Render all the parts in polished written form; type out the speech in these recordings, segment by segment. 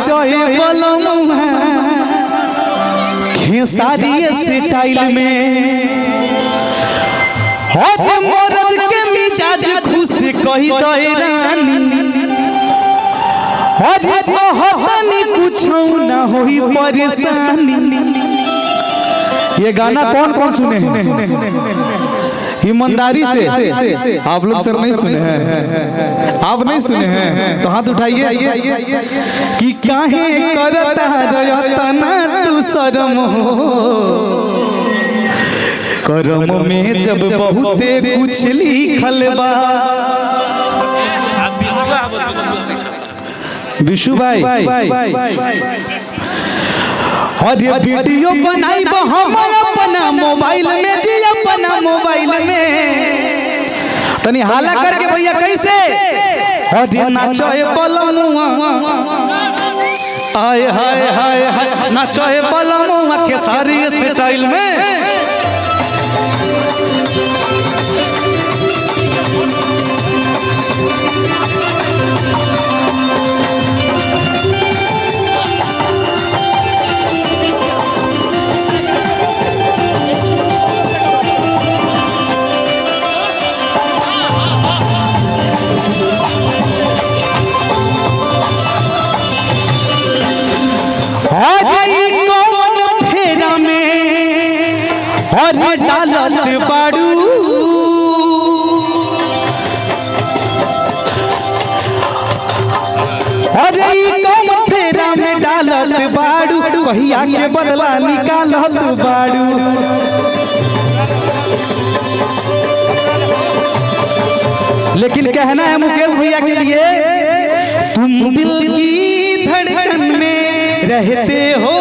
नाचोए बलम खेसारी स्टाइल में हो मर्द के मिजाज खुश कही दे रानी अरे कहतनी कुछ ना होई परेशानी। ये गाना कौन कौन सुने हैं ईमानदारी से? आप लोग सर नहीं सुने हैं? आप नहीं सुने हैं तो हाथ उठाइए कि काहे करता रतना तू शर्म हो करम में जब बहुते कुछ लिखल बा। विशु भाई और ये वीडियो बनाई हम अपना मोबाइल में जी अपना मोबाइल में तनी हाला करके भैया कैसे और ये नाचोए बलमुआ आय हाय हाय हाय नाचोए बलमुआ खेसारी स्टाइल में। कौन फेरा में और डालत बाड़ू अरे कौन फेरा में डालत बाड़ू कहिया के बदला निकालत बाड़ू। लेकिन कहना है मुकेश भैया के लिए तुम दिल की धड़कन में रहते हो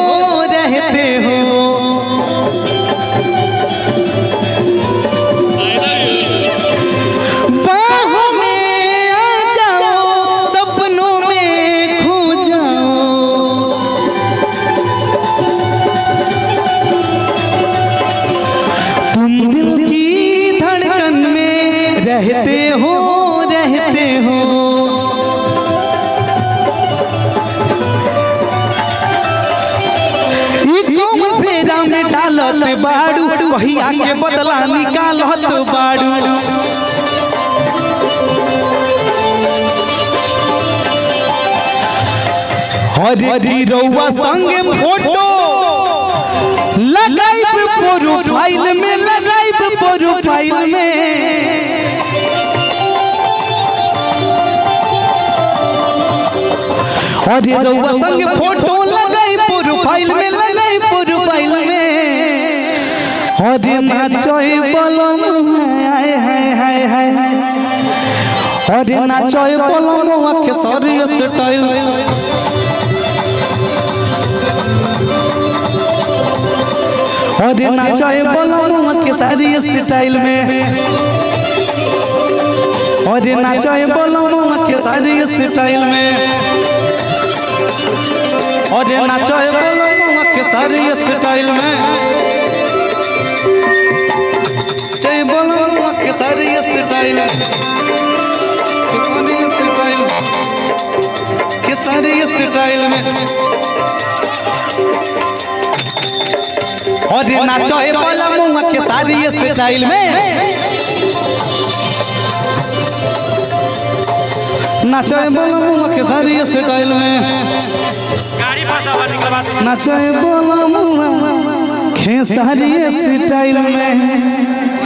बाहों में आ जाओ सपनों में खो जाओ तुम दिल की धड़कन में रहते हो डालत बाड़ू कहिया के बदला निकालत बाड़ू। हरी रउआ संग फोटो लगाइब प्रोफाइल में हरी रउआ संग फोटो लगाइब प्रोफाइल में हरे नाचोए बलम हाय हाय हाय हाय हरे नाचोए बलम खेसारी स्टाइल हरे नाचोए बलम खेसारी स्टाइल में हरे नाचोए बलम खेसारी स्टाइल में हरे नाचोए बलम खेसारी स्टाइल में जय बोलो खेसारी स्टाइल खेसारी स्टाइल में और नाचोए बलमुआ खेसारी स्टाइल में नाचोए बलमुआ खेसारी स्टाइल में नाचोए बलमुआ खेसारी स्टाइल में।